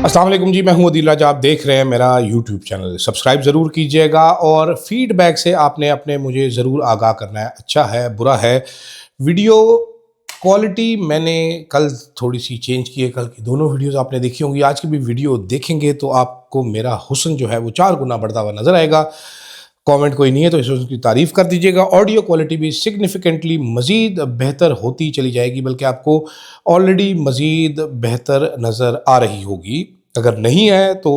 अस्सलाम वालेकुम जी, मैं हूं अदील राजा। आप देख रहे हैं मेरा यूट्यूब चैनल। सब्सक्राइब ज़रूर कीजिएगा और फीडबैक से आपने अपने मुझे ज़रूर आगाह करना है, अच्छा है बुरा है। वीडियो क्वालिटी मैंने कल थोड़ी सी चेंज की है। कल की दोनों वीडियोस आपने देखी होंगी, आज की भी वीडियो देखेंगे तो आपको मेरा हुस्न जो है वो 4 गुना बढ़ता हुआ नज़र आएगा। कमेंट कोई नहीं है तो इस उसकी तारीफ़ कर दीजिएगा। ऑडियो क्वालिटी भी सिग्निफिकेंटली मज़ीद बेहतर होती चली जाएगी, बल्कि आपको ऑलरेडी मज़ीद बेहतर नज़र आ रही होगी। अगर नहीं है तो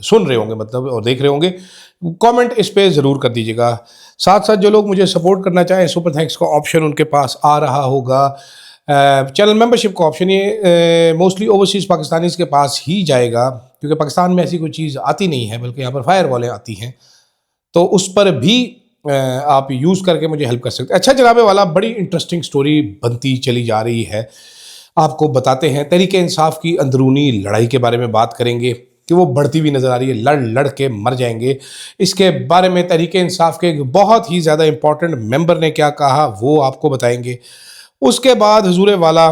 सुन रहे होंगे मतलब और देख रहे होंगे, कमेंट इस पे ज़रूर कर दीजिएगा। साथ साथ जो लोग मुझे सपोर्ट करना चाहें, सुपर थैंक्स का ऑप्शन उनके पास आ रहा होगा। चैनल मेंबरशिप का ऑप्शन ये मोस्टली ओवरसीज़ पाकिस्तानीज़ के पास ही जाएगा, क्योंकि पाकिस्तान में ऐसी कोई चीज़ आती नहीं है, बल्कि यहाँ पर फायर वॉलें आती हैं, तो उस पर भी आप यूज़ करके मुझे हेल्प कर सकते हैं। अच्छा जनाबे वाला, बड़ी इंटरेस्टिंग स्टोरी बनती चली जा रही है, आपको बताते हैं। तहरीक इंसाफ की अंदरूनी लड़ाई के बारे में बात करेंगे कि वो बढ़ती हुई नज़र आ रही है, लड़ लड़ के मर जाएंगे। इसके बारे में तहरीक इंसाफ के एक बहुत ही ज़्यादा इंपॉर्टेंट मेंबर ने क्या कहा वो आपको बताएंगे। उसके बाद हुजूर वाला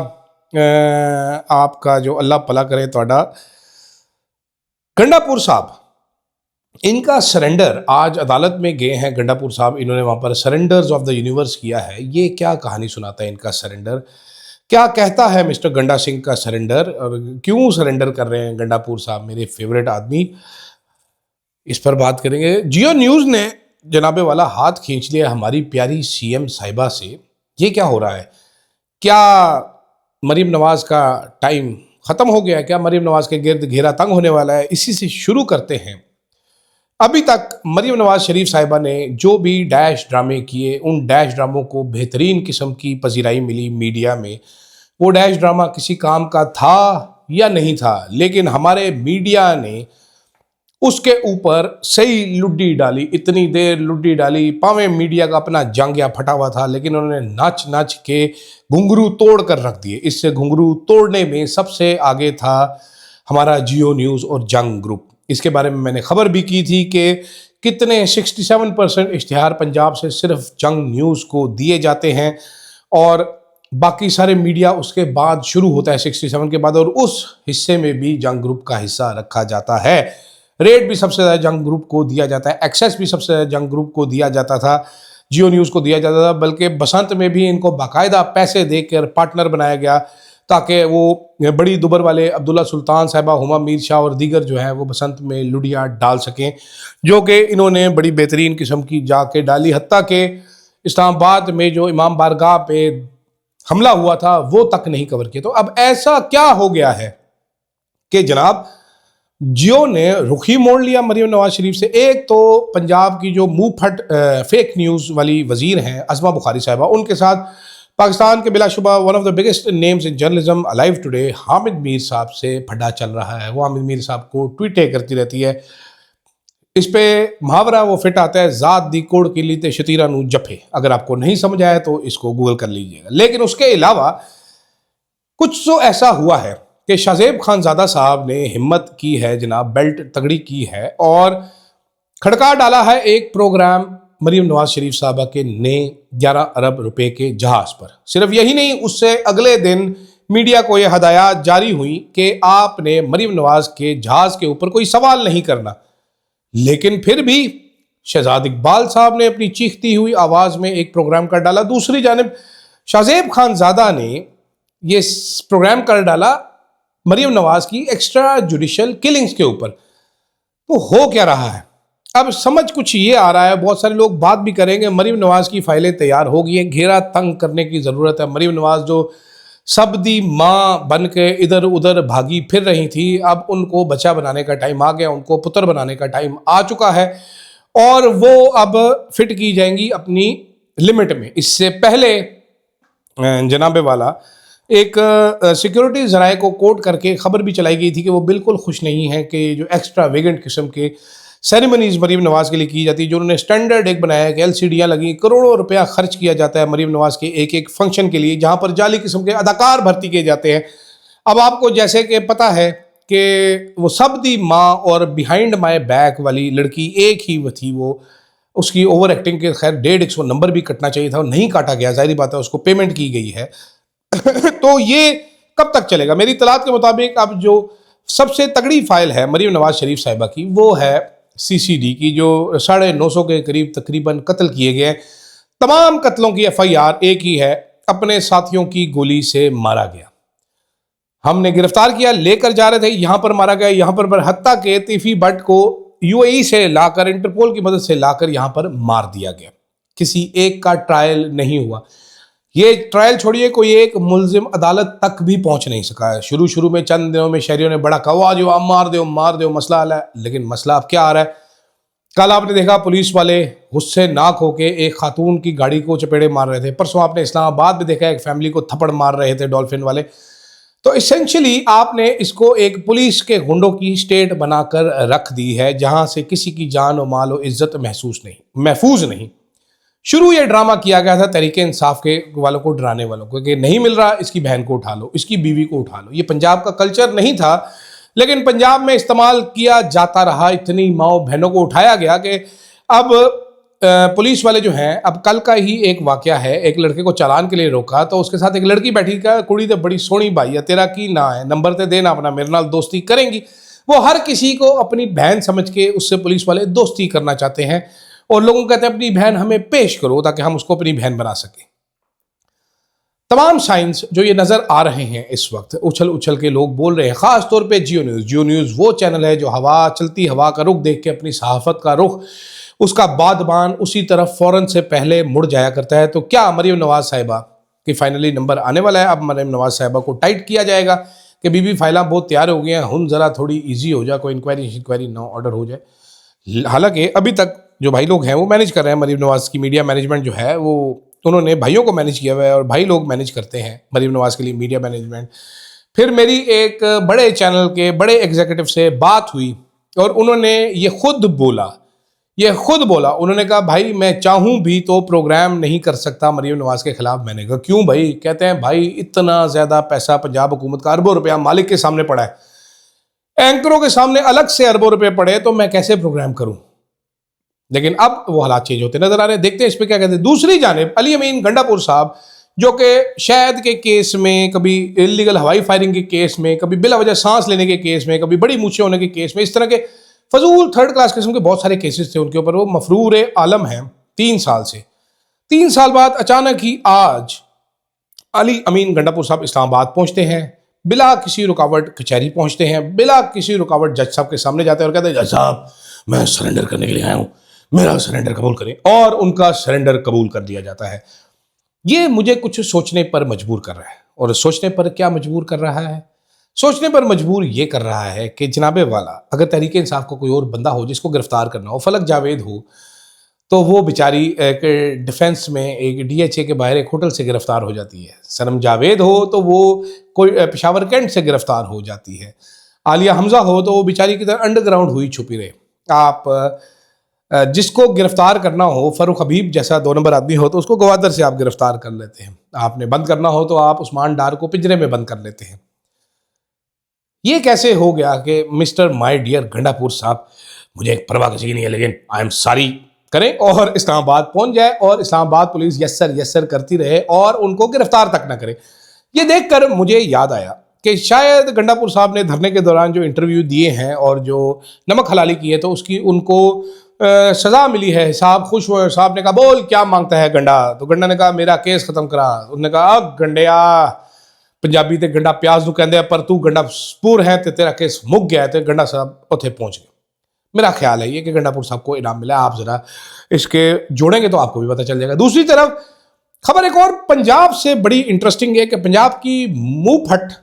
आपका जो अल्लाह भला करे तोड़ा गंडापुर साहब, इनका सरेंडर आज अदालत में गए हैं। गंडापुर साहब, इन्होंने वहाँ पर सरेंडर्स ऑफ द यूनिवर्स किया है। ये क्या कहानी सुनाता है इनका सरेंडर, क्या कहता है मिस्टर गंडा सिंह का सरेंडर, और क्यों सरेंडर कर रहे हैं गंडापुर साहब, मेरे फेवरेट आदमी, इस पर बात करेंगे। जियो न्यूज़ ने जनाबे वाला हाथ खींच लिया हमारी प्यारी सीएम साहिबा से। ये क्या हो रहा है? क्या मरीम नवाज़ का टाइम ख़त्म हो गया है? क्या मरीम नवाज़ के गिर्द घेरा तंग होने वाला है? इसी से शुरू करते हैं। अभी तक मरीम नवाज़ शरीफ साहिबा ने जो भी डैश ड्रामे किए, उन डैश ड्रामों को बेहतरीन किस्म की पजीराई मिली मीडिया में। वो डैश ड्रामा किसी काम का था या नहीं था, लेकिन हमारे मीडिया ने उसके ऊपर सही लुड्डी डाली, इतनी देर लुड्डी डाली। पावे मीडिया का अपना जांघिया फटा हुआ था, लेकिन उन्होंने नाच नाच के घुंघरू तोड़ कर रख दिए। इससे घुंघरू तोड़ने में सबसे आगे था हमारा जियो न्यूज़ और जंग ग्रुप। इसके बारे में मैंने खबर भी की थी कि कितने 67% इश्तिहार पंजाब से सिर्फ जंग न्यूज़ को दिए जाते हैं, और बाकी सारे मीडिया उसके बाद शुरू होता है 67 के बाद, और उस हिस्से में भी जंग ग्रुप का हिस्सा रखा जाता है। रेट भी सबसे ज़्यादा जंग ग्रुप को दिया जाता है, एक्सेस भी सबसे ज़्यादा जंग ग्रुप को दिया जाता था, जियो न्यूज़ को दिया जाता था। बल्कि बसंत में भी इनको बाकायदा पैसे देकर पार्टनर बनाया गया, ताकि वो बड़ी दुबर वाले अब्दुल्ला सुल्तान साहिबा, हुमा मीर शाह और दीगर जो हैं वो बसंत में लुडिया डाल सकें, जो कि इन्होंने बड़ी बेहतरीन किस्म की जाके डाली। हत्ता के इस्लामाबाद में जो इमाम बारगाह पे हमला हुआ था वो तक नहीं कवर किया। तो अब ऐसा क्या हो गया है कि जनाब जियो ने रुख ही मोड़ लिया मरीम नवाज शरीफ से। एक तो पंजाब की जो मुंह फट फेक न्यूज़ वाली वजीर हैं अस्मा बुखारी साहिबा, उनके साथ पाकिस्तान के बिलाशुबा one of the biggest names in journalism alive today Hamid Mir साहब से फड्डा चल रहा है। वो हामिद मीर साहब को ट्वीटें करती रहती है। इस पे मुहावरा वो फिट आता है, ज़ात दी कोड़ के लिए शतीरा नू जफे। अगर आपको नहीं समझ आया तो इसको गूगल कर लीजिएगा। लेकिन उसके अलावा कुछ तो ऐसा हुआ है कि शाहजेब खानजादा साहब ने हिम्मत की है जनाब, बेल्ट तगड़ी की है और खड़का डाला है एक प्रोग्राम मरीम नवाज शरीफ साहबा के नए 11 अरब रुपए के जहाज़ पर। सिर्फ यही नहीं, उससे अगले दिन मीडिया को यह हदायत जारी हुई कि आपने मरीम नवाज के जहाज़ के ऊपर कोई सवाल नहीं करना। लेकिन फिर भी शहजाद इकबाल साहब ने अपनी चीखती हुई आवाज़ में एक प्रोग्राम कर डाला। दूसरी जानिब शाहजेब खानजादा ने ये प्रोग्राम कर डाला मरीम नवाज की एक्स्ट्रा जुडिशल किलिंग्स के ऊपर। तो हो क्या रहा है? अब समझ कुछ ये आ रहा है, बहुत सारे लोग बात भी करेंगे, मरीम नवाज की फाइलें तैयार हो गई हैं, घेरा तंग करने की ज़रूरत है। मरीम नवाज जो सबदी माँ बन के इधर उधर भागी फिर रही थी, अब उनको बच्चा बनाने का टाइम आ गया, उनको पुत्र बनाने का टाइम आ चुका है, और वो अब फिट की जाएंगी अपनी लिमिट में। इससे पहले जनाबे वाला एक सिक्योरिटी ज़राए को कोट करके खबर भी चलाई गई थी कि वो बिल्कुल खुश नहीं है कि जो एक्स्ट्रा वेगेंट किस्म के सेरेमनीज मरीम नवाज के लिए की जाती है, जो उन्होंने स्टैंडर्ड एक बनाया है कि LCDयाँ लगी, करोड़ों रुपया खर्च किया जाता है मरीम नवाज के एक एक फंक्शन के लिए, जहाँ पर जाली किस्म के अदाकार भर्ती किए जाते हैं। अब आपको जैसे कि पता है कि वो सबदी माँ और बिहाइंड माई बैक वाली लड़की एक ही वो थी, वो उसकी ओवर एक्टिंग के खैर 150 नंबर भी कटना चाहिए था, नहीं काटा गया, जाहिर बात है उसको पेमेंट की गई है। तो ये कब तक चलेगा? मेरी इत्तलात के मुताबिक अब जो سب سے تگڑی فائل ہے مریم نواز شریف صاحبہ کی، وہ ہے CCD کی، جو 950 کے قریب تقریباً قتل کیے گئے. تمام قتلوں کی FIR ایک ہی ہے، اپنے ساتھیوں کی گولی سے مارا گیا. ہم نے گرفتار کیا، لے کر جا رہے تھے، یہاں پر مارا گیا، یہاں پر حتیٰ کہ تیفی بٹ کو UAE سے لا کر، انٹرپول کی مدد سے لا کر یہاں پر مار دیا گیا. کسی ایک کا ٹرائل نہیں ہوا. یہ ٹرائل چھوڑیے، کوئی ایک ملزم عدالت تک بھی پہنچ نہیں سکا ہے. شروع میں چند دنوں میں شہریوں نے بڑا کہا جو مار دو مسئلہ حل ہے، لیکن مسئلہ اب کیا آ رہا ہے؟ کل آپ نے دیکھا پولیس والے غصے ناک ہو کے ایک خاتون کی گاڑی کو چپیڑے مار رہے تھے. پرسوں آپ نے اسلام آباد میں دیکھا ایک فیملی کو تھپڑ مار رہے تھے ڈولفن والے. تو اسینشلی آپ نے اس کو ایک پولیس کے غنڈوں کی سٹیٹ بنا کر رکھ دی ہے، جہاں سے کسی کی جان و مال و عزت محفوظ نہیں. شروع یہ ڈرامہ کیا گیا تھا تحریک انصاف کے والوں کو، ڈرانے والوں کو، کہ نہیں مل رہا، اس کی بہن کو اٹھا لو، اس کی بیوی کو اٹھا لو. یہ پنجاب کا کلچر نہیں تھا، لیکن پنجاب میں استعمال کیا جاتا رہا. اتنی ماؤں بہنوں کو اٹھایا گیا کہ اب پولیس والے جو ہیں، اب کل کا ہی ایک واقعہ ہے، ایک لڑکے کو چالان کے لیے روکا تو اس کے ساتھ ایک لڑکی بیٹھی، کا کڑی تے بڑی سونی بھائی ہے، تیرا کی نہ ہے، نمبر تے دینا اپنا، میرے نال دوستی کریں گی. وہ ہر کسی کو اپنی بہن سمجھ کے اس سے پولیس والے دوستی کرنا چاہتے ہیں، اور لوگوں کو کہتے ہیں اپنی بہن ہمیں پیش کرو تاکہ ہم اس کو اپنی بہن بنا سکیں. تمام سائنس جو یہ نظر آ رہے ہیں اس وقت، اچھل کے لوگ بول رہے ہیں، خاص طور پہ جیو نیوز وہ چینل ہے جو چلتی ہوا کا رخ دیکھ کے اپنی صحافت کا رخ، اس کا بادبان اسی طرف فوراً سے پہلے مڑ جایا کرتا ہے. تو کیا مریم نواز صاحبہ کی فائنلی نمبر آنے والا ہے؟ اب مریم نواز صاحبہ کو ٹائٹ کیا جائے گا کہ بی فائلیں بہت تیار ہو گئی ہیں، ہن ذرا تھوڑی ایزی ہو جائے، کوئی انکوائری نو آرڈر ہو جائے. حالانکہ ابھی تک جو بھائی لوگ ہیں وہ مینیج کر رہے ہیں، مریم نواز کی میڈیا مینجمنٹ جو ہے وہ انہوں نے بھائیوں کو مینیج کیا ہوا ہے، اور بھائی لوگ مینیج کرتے ہیں مریم نواز کے لیے میڈیا مینجمنٹ. پھر میری ایک بڑے چینل کے بڑے ایگزیکٹو سے بات ہوئی، اور انہوں نے یہ خود بولا، انہوں نے کہا بھائی میں چاہوں بھی تو پروگرام نہیں کر سکتا مریم نواز کے خلاف. میں نے کہا کیوں بھائی؟ کہتے ہیں بھائی اتنا زیادہ پیسہ پنجاب حکومت کا، اربوں روپیہ مالک کے سامنے پڑا ہے، اینکروں کے سامنے الگ سے اربوں روپے پڑے، تو میں کیسے پروگرام کروں؟ لیکن اب وہ حالات چینج ہوتے نظر آ رہے ہیں. دیکھتے ہیں اس پہ کیا کہتے ہیں. دوسری جانب علی امین گنڈا پور صاحب، جو کہ شہد کے کیس میں، کبھی انلیگل ہوائی فائرنگ کے کیس میں، کبھی بلا وجہ سانس لینے کے کیس میں، کبھی بڑی مونچھیں ہونے کے کیس میں، اس طرح کے فضول تھرڈ کلاس قسم کے بہت سارے کیسز تھے ان کے اوپر، وہ مفرور عالم ہیں 3 سال سے. 3 سال بعد اچانک ہی آج علی امین گنڈا پور صاحب اسلام آباد پہنچتے ہیں، بلا کسی رکاوٹ کچہری پہنچتے ہیں، بلا کسی رکاوٹ جج صاحب کے سامنے جاتے ہیں اور کہتے ہیں جج صاحب میں سرنڈر کرنے کے لیے آیا ہوں، میرا سرنڈر قبول کریں، اور ان کا سرنڈر قبول کر دیا جاتا ہے. یہ مجھے کچھ سوچنے پر مجبور کر رہا ہے. اور سوچنے پر کیا مجبور کر رہا ہے؟ سوچنے پر مجبور یہ کر رہا ہے کہ جناب والا، اگر تحریک انصاف کا کوئی اور بندہ ہو جس کو گرفتار کرنا ہو، فلک جاوید ہو، تو وہ بیچاری ایک ڈیفنس میں ایک DHA کے باہر ایک ہوٹل سے گرفتار ہو جاتی ہے. سنم جاوید ہو تو وہ کوئی پشاور کینٹ سے گرفتار ہو جاتی ہے. عالیہ حمزہ ہو تو وہ بیچاری کی طرح انڈر گراؤنڈ ہوئی چھپی رہے. آپ جس کو گرفتار کرنا ہو، فاروق حبیب جیسا 2 نمبر آدمی ہو تو اس کو گوادر سے آپ گرفتار کر لیتے ہیں. آپ نے بند کرنا ہو تو آپ عثمان ڈار کو پنجرے میں بند کر لیتے ہیں. یہ کیسے ہو گیا کہ مسٹر مائی ڈیئر گنڈا پور صاحب، مجھے ایک پرواہ کسی کی نہیں ہے لیکن آئی ایم ساری کریں اور اسلام آباد پہنچ جائے، اور اسلام آباد پولیس یس سر کرتی رہے اور ان کو گرفتار تک نہ کرے. یہ دیکھ کر مجھے یاد آیا کہ شاید گنڈا پور صاحب نے دھرنے کے دوران جو انٹرویو دیے ہیں اور جو نمک حلالی کی ہے تو اس کی ان کو سزا ملی ہے. صاحب خوش ہوئے، صاحب نے کہا بول کیا مانگتا ہے گنڈا؟ تو گنڈا نے کہا میرا کیس ختم کرا. انہوں نے کہا گنڈیا، پنجابی تے گنڈا پیاز نو کہندے پر تو گنڈا پور ہے تے تیرا کیس مک گیا ہے. تے گنڈا صاحب اتھے پہنچ گئے. میرا خیال ہے یہ کہ گنڈا پور صاحب کو انعام ملا. آپ ذرا اس کے جوڑیں گے تو آپ کو بھی پتہ چل جائے گا. دوسری طرف خبر ایک اور پنجاب سے بڑی انٹرسٹنگ ہے کہ پنجاب کی منہ پھٹ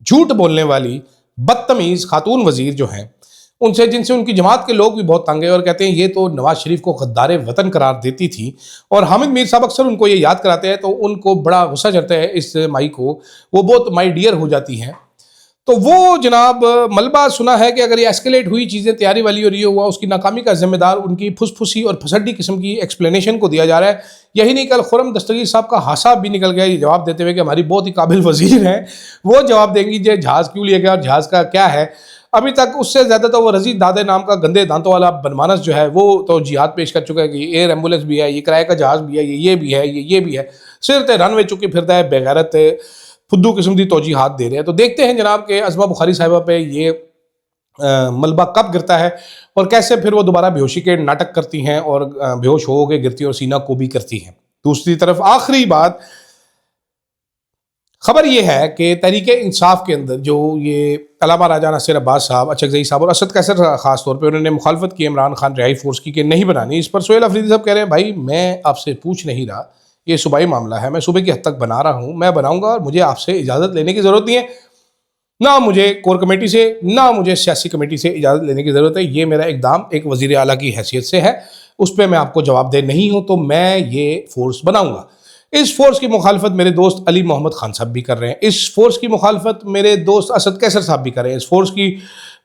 جھوٹ بولنے والی بدتمیز خاتون وزیر جو ہیں، ان سے جن سے ان کی جماعت کے لوگ بھی بہت تنگ ہیں اور کہتے ہیں یہ تو نواز شریف کو غدار وطن قرار دیتی تھی، اور حامد میر صاحب اکثر ان کو یہ یاد کراتے ہیں تو ان کو بڑا غصہ چڑھتا ہے اس مائی کو، وہ بہت مائی ڈیئر ہو جاتی ہیں. تو وہ جناب ملبہ سنا ہے کہ اگر یہ ایسکیلیٹ ہوئی چیزیں تیاری والی اور یہ ہوا، اس کی ناکامی کا ذمہ دار ان کی پھس پھسی اور پھسڈی قسم کی ایکسپلینیشن کو دیا جا رہا ہے. یہی نہیں، کل خرم دستگیر صاحب کا ہاسا بھی نکل گیا یہ جواب دیتے ہوئے کہ ہماری بہت ہی قابل وزیر ہیں، وہ جواب دیں گی جہاز کیوں لیا گیا اور جہاز کا کیا ہے. ابھی تک اس سے زیادہ تو وہ رضی دادے نام کا گندے دانتوں والا بنمانس جو ہے وہ تو جہاد پیش کر چکا ہے کہ ایئر ایمبولینس بھی ہے، یہ کرائے کا جہاز بھی ہے، یہ بھی ہے، یہ بھی ہے. صرف رن وے چکی پھرتا ہے بغیرت फुद्दू किस्म की तोजीहात दे रहे हैं। तो देखते हैं जनाब कि अज़मा बुखारी साहिबा पे ये मलबा कब गिरता है और कैसे फिर वो दोबारा बेहोशी के नाटक करती हैं और बेहोश हो के गिरती हैं और सीना को भी करती हैं। दूसरी तरफ आखिरी बात, खबर ये है कि तहरीक इंसाफ के अंदर जो ये अल्लामा राजा नासिर अब्बास साहब, अचकज़ई साहब और असद कैसर खास तौर पे उन्होंने मुखालफत की इमरान खान रिहाई फोर्स की कि नहीं बनानी। इस पर सोहेल अफरीदी साहब कह रहे हैं भाई मैं आपसे पूछ नहीं रहा, ये सूबाई मामला है, मैं सूबे की हद तक बना रहा हूँ, मैं बनाऊंगा और मुझे आपसे इजाज़त लेने की ज़रूरत नहीं है, ना मुझे कोर कमेटी से ना मुझे सियासी कमेटी से इजाज़त लेने की ज़रूरत है। ये मेरा इकदाम एक वज़ीर आला की हैसियत से है, उस पर मैं आपको जवाबदेह नहीं हूँ, तो मैं ये फोर्स बनाऊंगा। इस फोर्स की मुखालफत मेरे दोस्त अली मोहम्मद खान साहब भी कर रहे हैं, इस फोर्स की मुखालफत मेरे दोस्त असद कैसर साहब भी कर रहे हैं, इस फोर्स की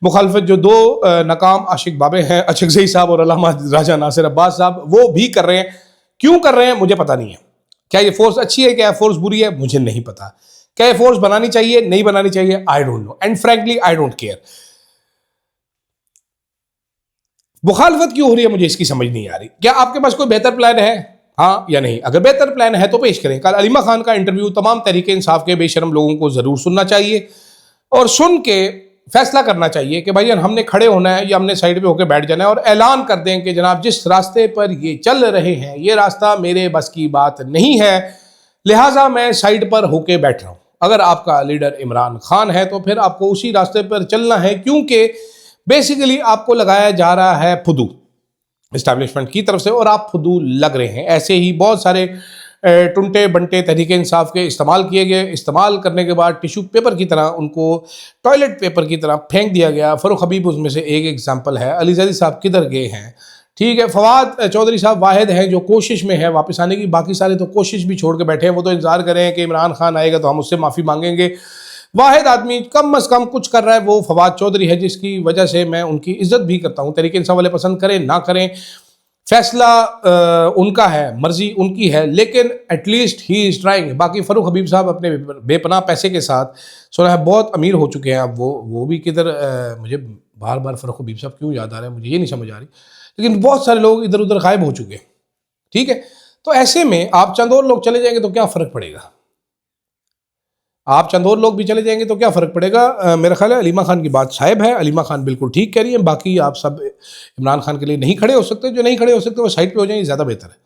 मुखालफत जो दो नाकाम आशिक बाबे हैं अचकज़ई साहब और अल्लामा राजा नासिर अब्बास साहब वो भी कर रहे हैं। क्यों कर रहे हैं मुझे पता नहीं है। क्या ये फोर्स अच्छी है, क्या फोर्स बुरी है, मुझे नहीं पता। क्या ये फोर्स बनानी चाहिए, नहीं बनानी चाहिए, I don't know and frankly I don't care. मुखालफत क्यों हो रही है मुझे इसकी समझ नहीं आ रही। क्या आपके पास कोई बेहतर प्लान है, हाँ या नहीं? अगर बेहतर प्लान है तो पेश करें। कल अलीमा खान का इंटरव्यू तमाम तहरीक इंसाफ के बेशरम लोगों को जरूर सुनना चाहिए और सुन के फैसला करना चाहिए कि भाई हमने खड़े होना है या हमने साइड पे होकर बैठ जाना है, और ऐलान कर दें कि जनाब जिस रास्ते पर ये चल रहे हैं ये रास्ता मेरे बस की बात नहीं है, लिहाजा मैं साइड पर होके बैठ रहा हूँ। अगर आपका लीडर इमरान खान है तो फिर आपको उसी रास्ते पर चलना है, क्योंकि बेसिकली आपको लगाया जा रहा है फुदू इस्टेब्लिशमेंट की तरफ से और आप फुदू लग रहे हैं। ऐसे ही बहुत सारे टुंटे बंटे तहरीक इंसाफ के इस्तेमाल किए गए, इस्तेमाल करने के बाद टिश्यू पेपर की तरह उनको टॉयलेट पेपर की तरह फेंक दिया गया। फ़ारूक हबीब उसमें से एक एग्जाम्पल है। अली ज़ैदी साहब किधर गए हैं? ठीक है, फवाद चौधरी साहब वाहिद हैं जो कोशिश में है वापस आने की, बाकी सारे तो कोशिश भी छोड़ के बैठे हैं, वो तो इंतजार कर रहे हैं कि इमरान खान आएगा तो हम उससे माफ़ी मांगेंगे। वाहिद आदमी कम अज़ कम कुछ कर रहा है वो फवाद चौधरी है, जिसकी वजह से मैं उनकी इज्जत भी करता हूँ। तहरीक इंसाफ वाले पसंद करें ना करें, फैसला उनका है, मर्जी उनकी है, लेकिन एटलीस्ट ही इज़ ट्राइंग। बाकी फ़ारूक हबीब साहब अपने बेपनाह पैसे के साथ सुना है बहुत अमीर हो चुके हैं अब, वो भी किधर, मुझे बार बार फ़ारूक हबीब साहब क्यों याद आ रहे हैं मुझे ये नहीं समझ आ रही, लेकिन बहुत सारे लोग इधर उधर गायब हो चुके हैं। ठीक है, तो ऐसे में आप चंद और लोग चले जाएंगे तो क्या फ़र्क पड़ेगा? आप चंद और लोग भी चले जाएंगे तो क्या फ़र्क पड़ेगा? मेरा ख्याल है अलीमा खान की बात साहिब है, अलीमा खान बिल्कुल ठीक कह रही है। बाकी आप सब इमरान खान के लिए नहीं खड़े हो सकते, जो नहीं खड़े हो सकते वो साइड पे हो जाएंगे, ज़्यादा बेहतर है।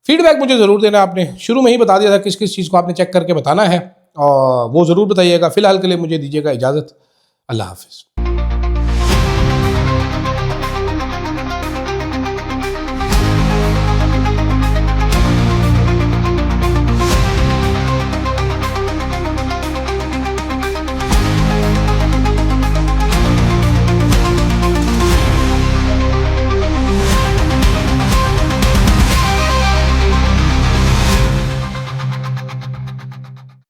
फीडबैक मुझे ज़रूर देना, आपने शुरू में ही बता दिया था किस किस चीज़ को आपने चेक करके बताना है, और वो ज़रूर बताइएगा। फ़िलहाल के लिए मुझे दीजिएगा इजाज़त, अल्लाह हाफ़िज़।